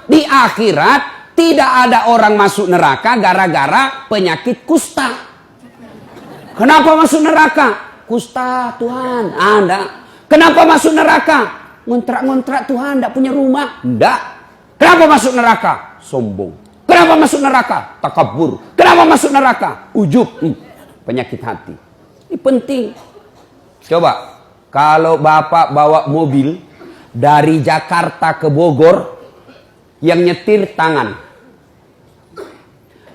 Di akhirat tidak ada orang masuk neraka gara-gara penyakit kusta. Kenapa masuk neraka? Kusta Tuhan. Anda. Kenapa masuk neraka? Ngontrak-ngontrak Tuhan, tidak punya rumah. Tidak. Kenapa masuk neraka? Sombong. Kenapa masuk neraka? Takabur. Kenapa masuk neraka? Ujub. Penyakit hati. Ini penting. Coba, kalau Bapak bawa mobil dari Jakarta ke Bogor, yang nyetir tangan,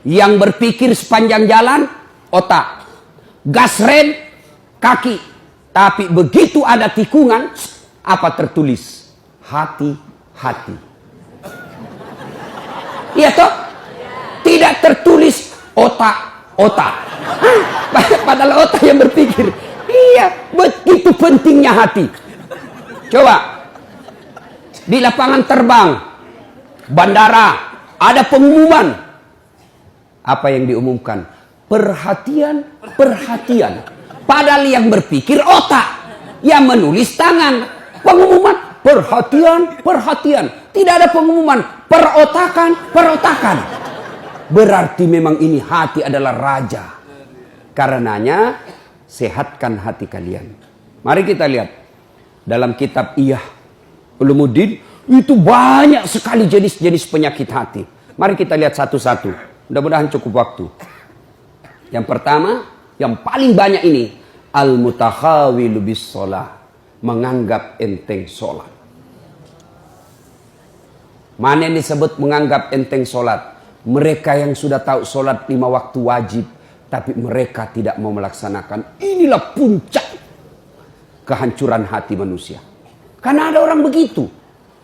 yang berpikir sepanjang jalan otak, gas rem kaki. Tapi begitu ada tikungan, apa tertulis? Hati-hati. Iya toh? Tidak tertulis otak. Padahal otak yang berpikir. Iya, begitu pentingnya hati. Coba, di lapangan terbang, bandara, ada pengumuman. Apa yang diumumkan? Perhatian. Padahal yang berpikir otak, yang menulis tangan. Pengumuman perhatian. Tidak ada pengumuman perotakan. Berarti memang ini hati adalah raja. Karenanya sehatkan hati kalian. Mari kita lihat dalam kitab Iyah Ulumuddin, itu banyak sekali jenis-jenis penyakit hati. Mari kita lihat satu-satu. Mudah-mudahan cukup waktu. Yang pertama, yang paling banyak ini, al-mutakhawilu bis shalah, menganggap enteng sholat. Mana yang disebut menganggap enteng sholat? Mereka yang sudah tahu sholat 5 waktu wajib, tapi mereka tidak mau melaksanakan. Inilah puncak kehancuran hati manusia. Karena ada orang begitu.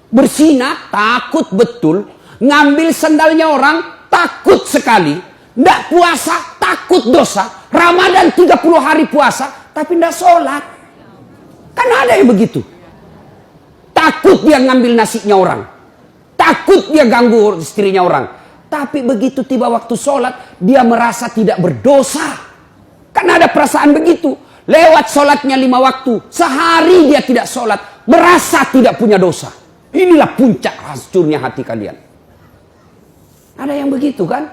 Bersinat, takut betul. Ngambil sandalnya orang, takut sekali. Tidak puasa, takut dosa. Ramadan 30 hari puasa, tapi tidak sholat. Kan ada yang begitu. Takut dia ngambil nasinya orang. Takut dia ganggu istrinya orang. Tapi begitu tiba waktu sholat, dia merasa tidak berdosa. Kan ada perasaan begitu. Lewat sholatnya 5 waktu, sehari dia tidak sholat, merasa tidak punya dosa. Inilah puncak hancurnya hati kalian. Ada yang begitu kan?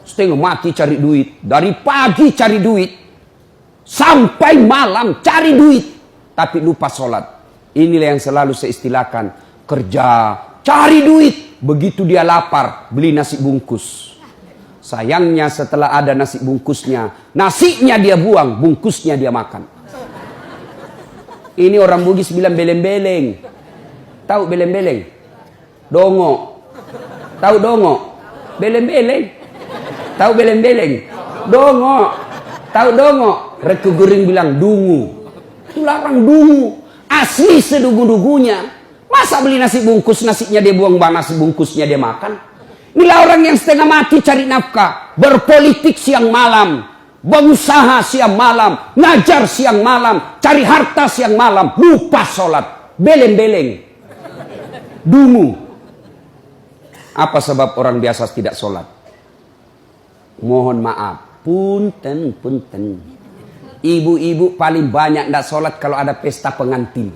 Setengah mati cari duit. Dari pagi cari duit, sampai malam cari duit, tapi lupa sholat. Inilah yang selalu saya istilahkan, kerja, cari duit. Begitu dia lapar, beli nasi bungkus. Sayangnya setelah ada nasi bungkusnya, nasinya dia buang, bungkusnya dia makan. Ini orang Bugis bilang beleng-beleng. Tahu beleng-beleng? Dongo. Tahu dongo? Beleng-beleng. Tahu beleng-beleng? Dongo. Tahu dongo? Reku Guring bilang dungu. Itu larang dungu. Asli sedugu-dugunya. Masa beli nasi bungkus, nasinya dia buang, nasi bungkusnya dia makan? Inilah orang yang setengah mati cari nafkah. Berpolitik siang malam. Berusaha siang malam. Ngajar siang malam. Cari harta siang malam. Lupa sholat. Beleng-beleng. Dungu. Apa sebab orang biasa tidak sholat? Mohon maaf. Punten. Ibu-ibu paling banyak tidak sholat kalau ada pesta pengantin.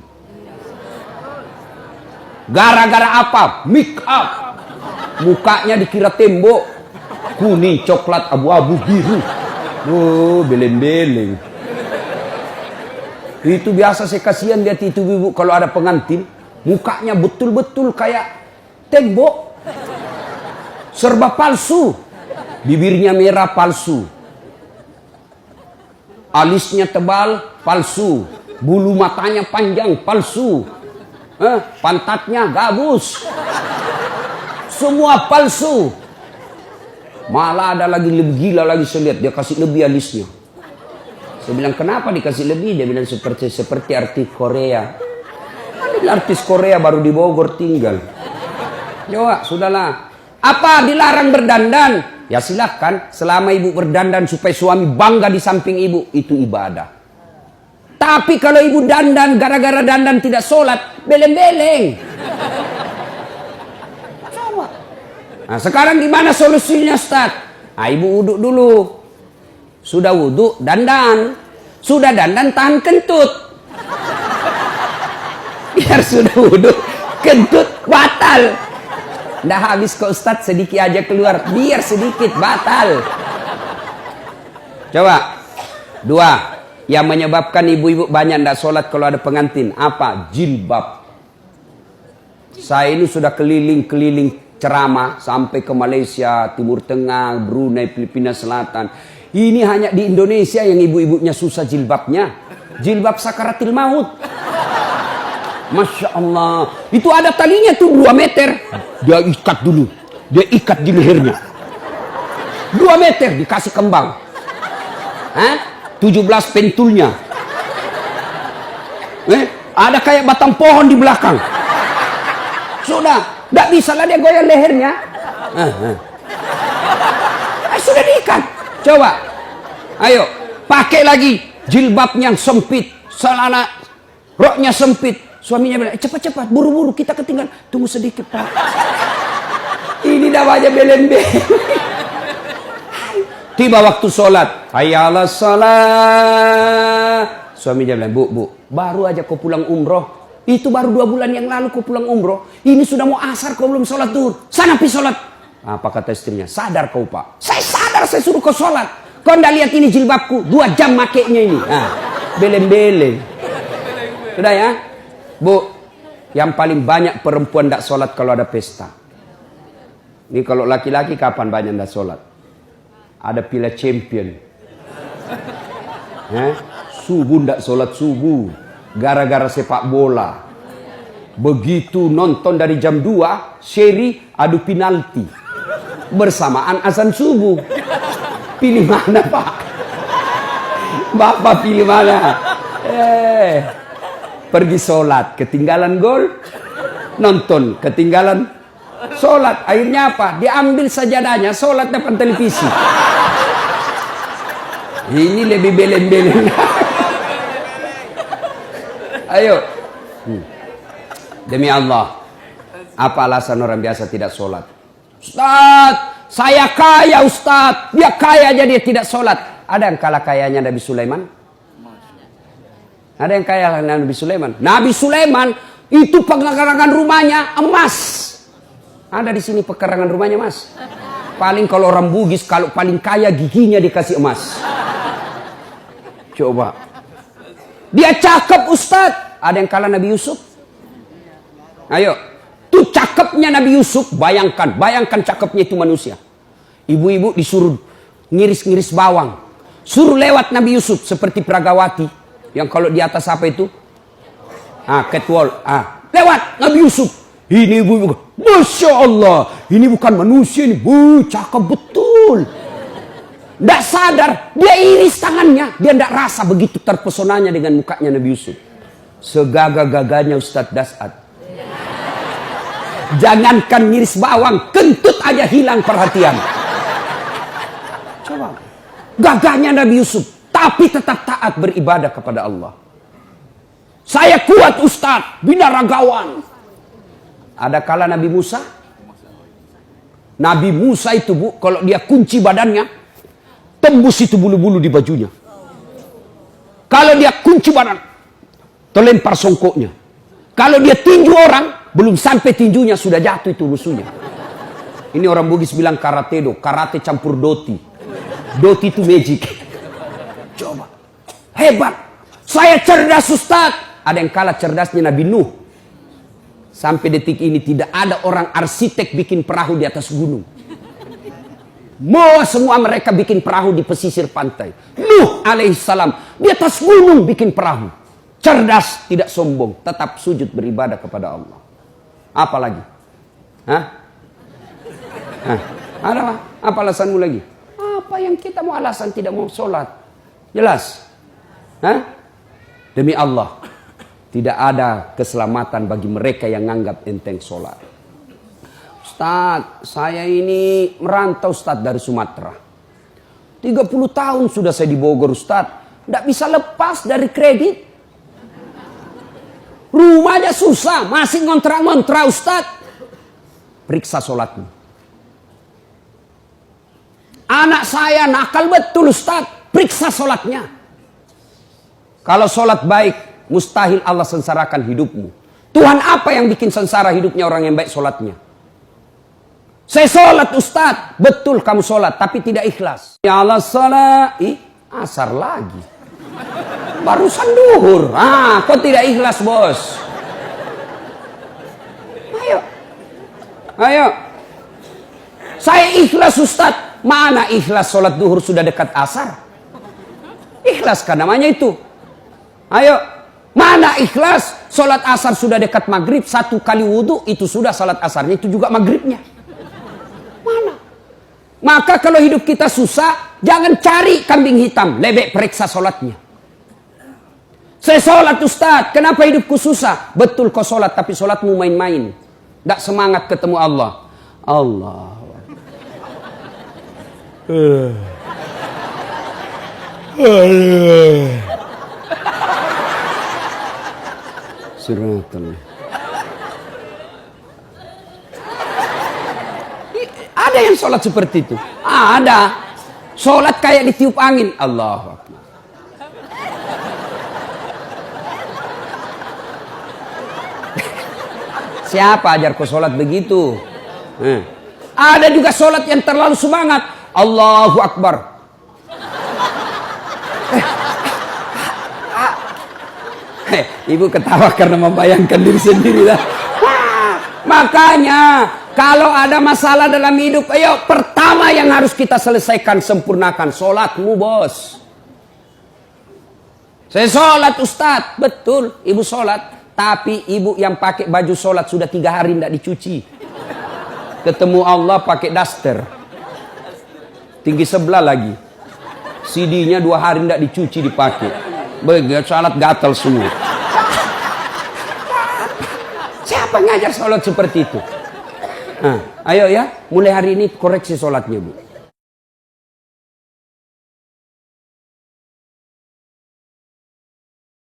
Gara-gara apa? Make up. Mukanya dikira tembok. Kuning, coklat, abu-abu, biru. Oh, beleng-beleng. Itu biasa saya kasihan lihat itu ibu kalau ada pengantin. Mukanya betul-betul kayak tembok. Serba palsu. Bibirnya merah, palsu. Alisnya tebal, palsu. Bulu matanya panjang, palsu. Pantatnya gabus. Semua palsu. Malah ada lagi lebih gila lagi, saya lihat dia kasih lebih alisnya. Saya bilang kenapa dikasih lebih? Dia bilang seperti artis Korea. Ada artis Korea baru di Bogor tinggal. Coba sudahlah. Apa dilarang berdandan? Ya silahkan. Selama ibu berdandan supaya suami bangga di samping ibu, itu ibadah. Tapi kalau ibu dandan gara-gara dandan tidak sholat, beleng-beleng. Nah, sekarang gimana solusinya, Ustaz? Nah, ibu wudhu dulu. Sudah wudhu, dandan. Sudah dandan, tahan kentut. Biar sudah wudhu, kentut batal. Nggak habis ke Ustadz, sedikit aja keluar. Biar sedikit, batal. Coba. 2. Yang menyebabkan ibu-ibu banyak nggak sholat kalau ada pengantin. Apa? Jilbab. Saya ini sudah keliling-keliling ceramah. Sampai ke Malaysia, Timur Tengah, Brunei, Filipina Selatan. Ini hanya di Indonesia yang ibu-ibunya susah jilbabnya. Jilbab sakaratil maut. Masya Allah. Itu ada talinya tuh 2 meter. Dia ikat dulu. Dia ikat di lehernya. 2 meter dikasih kembang. 17 pentulnya. Ada kayak batang pohon di belakang. Sudah. Tidak bisa lah dia goyang lehernya. Sudah diikat. Coba. Ayo. Pakai lagi. Jilbabnya sempit. Celana roknya sempit. Suaminya bilang, cepat-cepat, buru-buru, kita ketinggalan. Tunggu sedikit, Pak. Ini dah banyak belen-belen. Tiba waktu sholat. Hayya 'alas shalah. Suaminya bilang, Bu, baru aja kau pulang umroh. Itu baru 2 bulan yang lalu kau pulang umroh. Ini sudah mau asar, kau belum sholat duhur. Sana pi sholat. Apa kata istrinya? Sadar kau, Pak. Saya sadar, saya suruh kau sholat. Kau ndak lihat ini jilbabku? 2 jam makainya ini. Belen-belen. Sudah ya? Bu, yang paling banyak perempuan tidak sholat kalau ada pesta. Ini kalau laki-laki kapan banyak tidak sholat? Ada Piala Champion. Subuh tidak sholat subuh. Gara-gara sepak bola. Begitu nonton dari jam 2, seri adu penalti. Bersamaan azan subuh. Pilih mana, Pak? Bapak pilih mana? Pergi sholat, ketinggalan gol, nonton, ketinggalan sholat. Akhirnya apa? Diambil sajadahnya, sholat depan televisi. Ini lebih belen-belen. Ayo. Demi Allah, apa alasan orang biasa tidak sholat? Ustaz, saya kaya Ustaz. Dia kaya aja dia tidak sholat. Ada yang kalah kayanya Nabi Sulaiman? Ada yang kaya Nabi Sulaiman. Nabi Sulaiman itu pekarangan rumahnya emas. Ada di sini pekarangan rumahnya emas. Paling kalau orang Bugis, kalau paling kaya giginya dikasih emas. Coba. Dia cakep Ustadz. Ada yang kalah Nabi Yusuf? Ayo. Tuh cakepnya Nabi Yusuf. Bayangkan cakepnya itu manusia. Ibu-ibu disuruh ngiris-ngiris bawang. Suruh lewat Nabi Yusuf seperti Pragawati. Yang kalau di atas apa itu? Catwalk. Lewat Nabi Yusuf. Ini ibu, Masya Allah. Ini bukan manusia ini. Cakep betul. Tidak sadar. Dia iris tangannya. Dia tidak rasa begitu terpesonanya dengan mukanya Nabi Yusuf. Segagah-gagahnya Ustadz Das'ad. Jangankan ngiris bawang. Kentut aja hilang perhatian. Coba. Gagahnya Nabi Yusuf. Tapi tetap taat beribadah kepada Allah. Saya kuat Ustadz, binaragawan. Ada kala Nabi Musa. Nabi Musa itu Bu, kalau dia kunci badannya, tembus itu bulu-bulu di bajunya. Kalau dia kunci badan, terlempar songkoknya. Kalau dia tinju orang, belum sampai tinjunya sudah jatuh itu musuhnya. Ini orang Bugis bilang karate do, karate campur doti. Doti itu magic. Coba. Hebat. Saya cerdas Ustaz. Ada yang kalah cerdasnya Nabi Nuh. Sampai detik ini tidak ada orang arsitek bikin perahu di atas gunung. Semua mereka bikin perahu di pesisir pantai. Nuh alaihissalam di atas gunung bikin perahu. Cerdas, tidak sombong. Tetap sujud beribadah kepada Allah. Apa lagi? Ada apa alasanmu lagi? Apa yang kita mau alasan tidak mau sholat? Jelas. Demi Allah, tidak ada keselamatan bagi mereka yang menganggap enteng sholat. Ustaz, saya ini merantau Ustaz dari Sumatera. 30 tahun sudah saya di Bogor Ustaz. Tidak bisa lepas dari kredit. Rumahnya susah, masih ngontrak-ngontrak Ustaz. Periksa sholatmu. Anak saya nakal betul Ustaz. Periksa sholatnya. Kalau sholat baik, mustahil Allah sengsarakan hidupmu. Tuhan apa yang bikin sengsara hidupnya orang yang baik sholatnya? Saya sholat Ustaz. Betul kamu sholat, tapi tidak ikhlas. Ya Allah sholat. Asar lagi. Barusan duhur. Kok tidak ikhlas bos? Ayo. Saya ikhlas Ustaz. Mana ikhlas sholat duhur sudah dekat asar? Ikhlas kan namanya itu. Ayo. Mana ikhlas sholat asar sudah dekat maghrib. 1 kali wudhu itu sudah sholat asarnya. Itu juga maghribnya. Mana? Maka kalau hidup kita susah, jangan cari kambing hitam. Lebih periksa sholatnya. Saya sholat Ustaz. Kenapa hidupku susah? Betul kau sholat, tapi sholatmu main-main. Tidak semangat ketemu Allah. Allah. Siratal. Ada yang sholat seperti itu. Ada. Sholat kayak ditiup angin. Allahu Akbar. Siapa ajar kau sholat begitu? Ada juga sholat yang terlalu semangat. Allahu Akbar. Ibu ketawa karena membayangkan diri sendiri lah. Makanya kalau ada masalah dalam hidup, ayo pertama yang harus kita selesaikan, sempurnakan sholatmu bos. Saya sholat Ustaz. Betul, ibu sholat. Tapi ibu yang pakai baju sholat sudah 3 hari tidak dicuci. Ketemu Allah pakai daster. Tinggi sebelah lagi. CD-nya 2 hari tidak dicuci dipakai. Begitu sholat gatal semua. Siapa ngajar sholat seperti itu? Ayo ya, mulai hari ini koreksi sholatnya bu.